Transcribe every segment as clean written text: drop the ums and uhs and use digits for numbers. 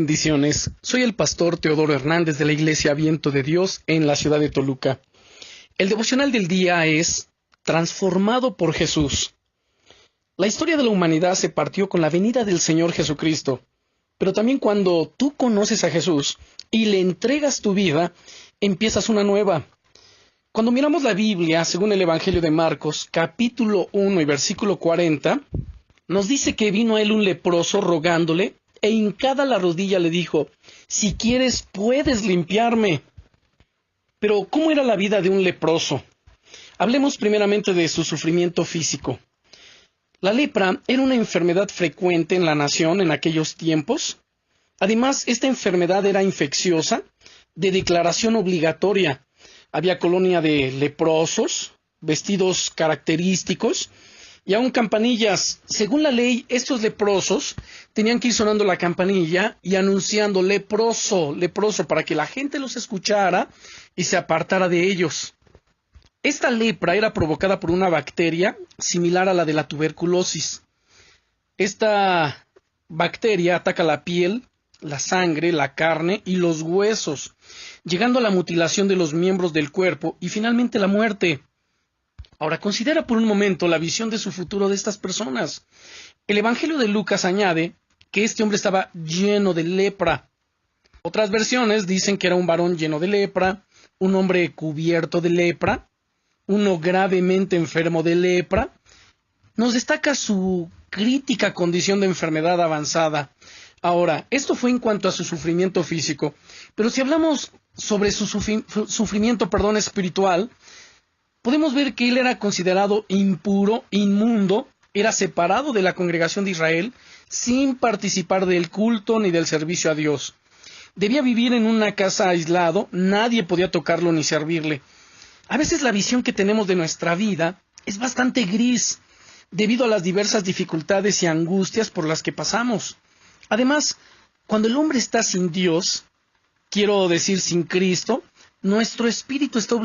Bendiciones. Soy el pastor Teodoro Hernández de la Iglesia Viento de Dios en la ciudad de Toluca. El devocional del día es Transformado por Jesús. La historia de la humanidad se partió con la venida del Señor Jesucristo, pero también cuando tú conoces a Jesús y le entregas tu vida, empiezas una nueva. Cuando miramos la Biblia, según el Evangelio de Marcos, capítulo 1 y versículo 40, nos dice que vino a él un leproso rogándole, e hincada la rodilla le dijo: si quieres, puedes limpiarme. Pero, ¿cómo era la vida de un leproso? Hablemos primeramente de su sufrimiento físico. La lepra era una enfermedad frecuente en la nación en aquellos tiempos. Además, esta enfermedad era infecciosa, de declaración obligatoria. Había colonia de leprosos, vestidos característicos, y aún campanillas. Según la ley, estos leprosos tenían que ir sonando la campanilla y anunciando leproso, leproso, para que la gente los escuchara y se apartara de ellos. Esta lepra era provocada por una bacteria similar a la de la tuberculosis. Esta bacteria ataca la piel, la sangre, la carne y los huesos, llegando a la mutilación de los miembros del cuerpo y finalmente la muerte. Ahora, considera por un momento la visión de su futuro de estas personas. El Evangelio de Lucas añade que este hombre estaba lleno de lepra. Otras versiones dicen que era un varón lleno de lepra, un hombre cubierto de lepra, uno gravemente enfermo de lepra. Nos destaca su crítica condición de enfermedad avanzada. Ahora, esto fue en cuanto a su sufrimiento físico, pero si hablamos sobre su sufrimiento espiritual, podemos ver que él era considerado impuro, inmundo, era separado de la congregación de Israel, sin participar del culto ni del servicio a Dios. Debía vivir en una casa aislado, nadie podía tocarlo ni servirle. A veces la visión que tenemos de nuestra vida es bastante gris, debido a las diversas dificultades y angustias por las que pasamos. Además, cuando el hombre está sin Dios, quiero decir sin Cristo, nuestro espíritu está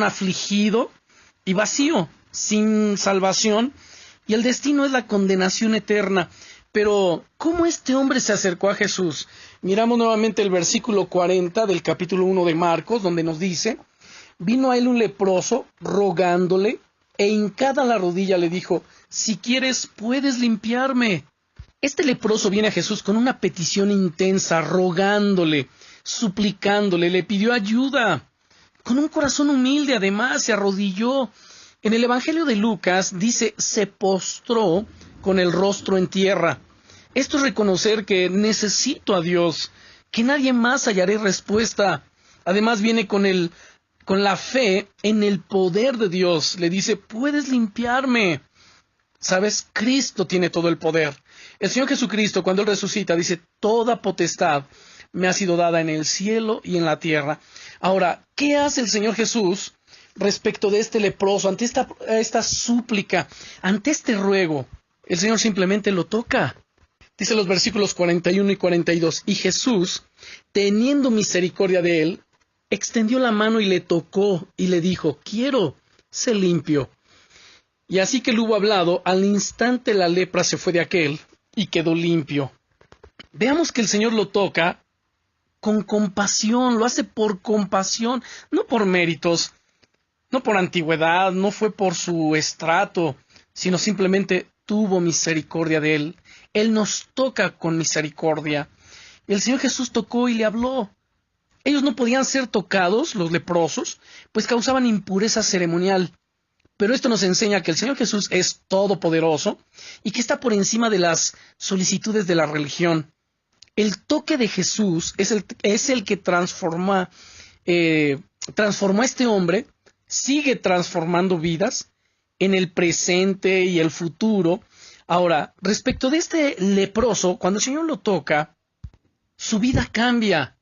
afligido y vacío, sin salvación, y el destino es la condenación eterna. Pero, ¿cómo este hombre se acercó a Jesús? Miramos nuevamente el versículo 40 del capítulo 1 de Marcos, donde nos dice: vino a él un leproso, rogándole, e hincada la rodilla le dijo: si quieres, puedes limpiarme. Este leproso viene a Jesús con una petición intensa, rogándole, suplicándole, le pidió ayuda. Con un corazón humilde, además, se arrodilló. En el Evangelio de Lucas dice: se postró con el rostro en tierra. Esto es reconocer que necesito a Dios, que nadie más hallaré respuesta. Además viene con la fe en el poder de Dios. Le dice: puedes limpiarme. ¿Sabes? Cristo tiene todo el poder. El Señor Jesucristo, cuando Él resucita, dice: toda potestad me ha sido dada en el cielo y en la tierra. Ahora, ¿qué hace el Señor Jesús respecto de este leproso, ante esta súplica, ante este ruego? El Señor simplemente lo toca. Dice los versículos 41 y 42, y Jesús, teniendo misericordia de él, extendió la mano y le tocó y le dijo: quiero, sé limpio. Y así que él hubo hablado, al instante la lepra se fue de aquel y quedó limpio. Veamos que el Señor lo toca con compasión, lo hace por compasión, no por méritos, no por antigüedad, no fue por su estrato, sino simplemente tuvo misericordia de él. Él nos toca con misericordia. El Señor Jesús tocó y le habló. Ellos no podían ser tocados, los leprosos, pues causaban impureza ceremonial. Pero esto nos enseña que el Señor Jesús es todopoderoso y que está por encima de las solicitudes de la religión. El toque de Jesús es el que transformó a este hombre, sigue transformando vidas en el presente y el futuro. Ahora, respecto de este leproso, cuando el Señor lo toca, su vida cambia,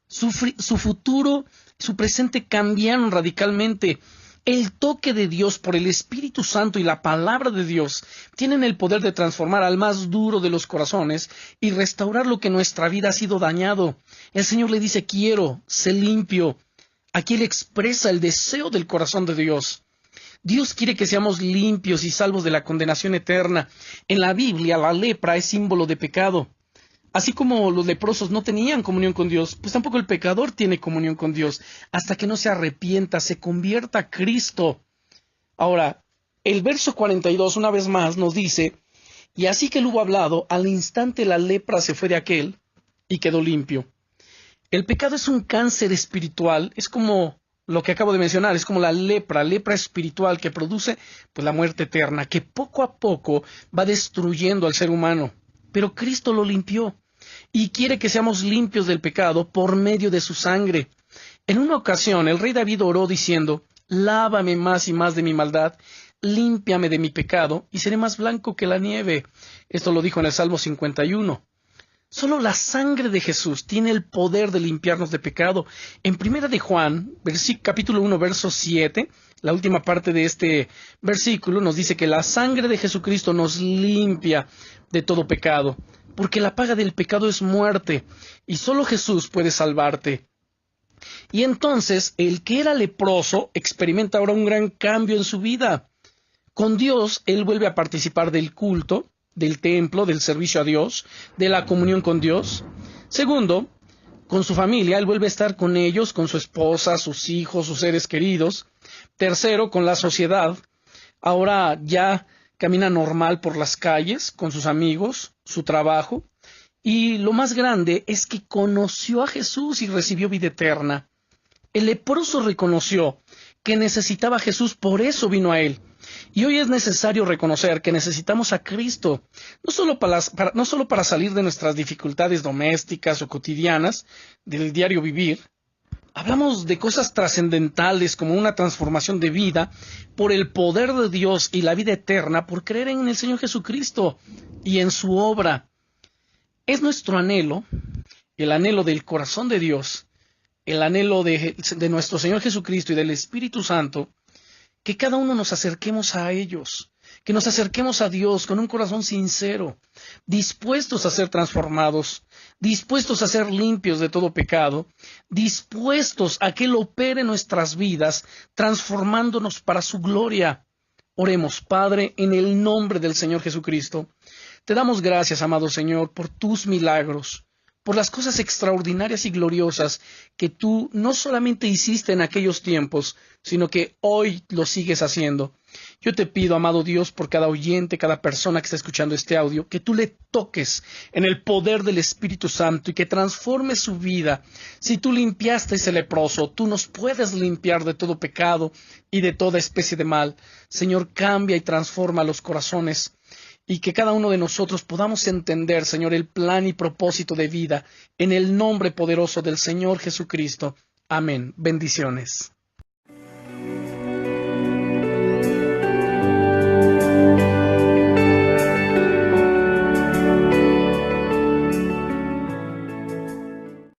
su futuro, su presente cambiaron radicalmente. El toque de Dios por el Espíritu Santo y la palabra de Dios tienen el poder de transformar al más duro de los corazones y restaurar lo que en nuestra vida ha sido dañado. El Señor le dice: quiero, sé limpio. Aquí Él expresa el deseo del corazón de Dios. Dios quiere que seamos limpios y salvos de la condenación eterna. En la Biblia, la lepra es símbolo de pecado. Así como los leprosos no tenían comunión con Dios, pues tampoco el pecador tiene comunión con Dios hasta que no se arrepienta, se convierta a Cristo. Ahora, el verso 42 una vez más nos dice: y así que él hubo hablado, al instante la lepra se fue de aquél y quedó limpio. El pecado es un cáncer espiritual, es como lo que acabo de mencionar, es como la lepra espiritual que produce pues la muerte eterna, que poco a poco va destruyendo al ser humano. Pero Cristo lo limpió y quiere que seamos limpios del pecado por medio de su sangre. En una ocasión el rey David oró diciendo: lávame más y más de mi maldad, límpiame de mi pecado y seré más blanco que la nieve. Esto lo dijo en el Salmo 51. Solo la sangre de Jesús tiene el poder de limpiarnos de pecado. En 1 de Juan, capítulo 1, verso 7, la última parte de este versículo nos dice que la sangre de Jesucristo nos limpia de todo pecado, porque la paga del pecado es muerte, y solo Jesús puede salvarte. Y entonces, el que era leproso experimenta ahora un gran cambio en su vida. Con Dios, él vuelve a participar del culto, del templo, del servicio a Dios, de la comunión con Dios. Segundo, con su familia, él vuelve a estar con ellos, con su esposa, sus hijos, sus seres queridos. Tercero, con la sociedad. Ahora ya camina normal por las calles, con sus amigos, su trabajo. Y lo más grande es que conoció a Jesús y recibió vida eterna. El leproso reconoció que necesitaba a Jesús, por eso vino a él. Y hoy es necesario reconocer que necesitamos a Cristo, no solo para salir de nuestras dificultades domésticas o cotidianas, del diario vivir. Hablamos de cosas trascendentales como una transformación de vida por el poder de Dios y la vida eterna por creer en el Señor Jesucristo y en su obra. Es nuestro anhelo, el anhelo del corazón de Dios, el anhelo de nuestro Señor Jesucristo y del Espíritu Santo, que cada uno nos acerquemos a ellos, que nos acerquemos a Dios con un corazón sincero, dispuestos a ser transformados, dispuestos a ser limpios de todo pecado, dispuestos a que Él opere en nuestras vidas, transformándonos para su gloria. Oremos, Padre, en el nombre del Señor Jesucristo. Te damos gracias, amado Señor, por tus milagros, por las cosas extraordinarias y gloriosas que tú no solamente hiciste en aquellos tiempos, sino que hoy lo sigues haciendo. Yo te pido, amado Dios, por cada oyente, cada persona que está escuchando este audio, que tú le toques en el poder del Espíritu Santo y que transforme su vida. Si tú limpiaste ese leproso, tú nos puedes limpiar de todo pecado y de toda especie de mal. Señor, cambia y transforma los corazones. Y que cada uno de nosotros podamos entender, Señor, el plan y propósito de vida en el nombre poderoso del Señor Jesucristo. Amén. Bendiciones.